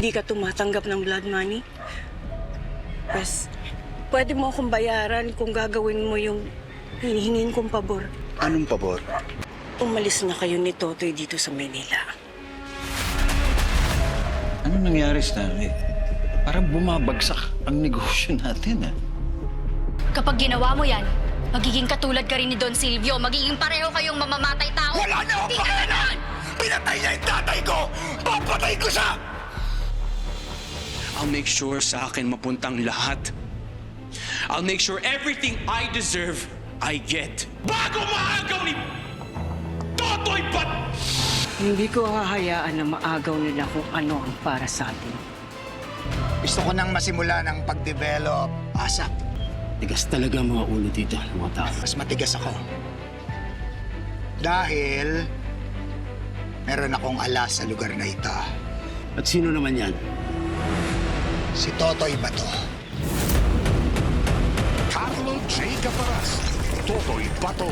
hindi ka tumatanggap ng blood money, pues, pwede mo akong bayaran kung gagawin mo yung hinihingin kong pabor. Anong pabor? Umalis na kayo ni Totoy dito sa Manila. Ano nangyari, Stanley? Parang bumabagsak ang negosyo natin, ah. Kapag ginawa mo yan, magiging katulad ka rin ni Don Silvio. Magiging pareho kayong mamamatay tao. Wala na akong pakialam! Pinatay niya yung tatay ko! Papatay ko siya! I'll make sure sa akin mapuntang lahat. I'll make sure everything I deserve, I get. Bago maagaw ni Totoy Bat! Hindi ko hahayaan na maagaw nila kung ano ang para sa atin. Gusto ko nang masimula ng pag-develop, ASAP. Tigas talaga ang mga ulo dito ng mga tao. Mas matigas ako. Dahil meron akong alas sa lugar na ito. At sino naman yan? Si Totoy Bato. Carlo J. Caparas, Totoy Bato.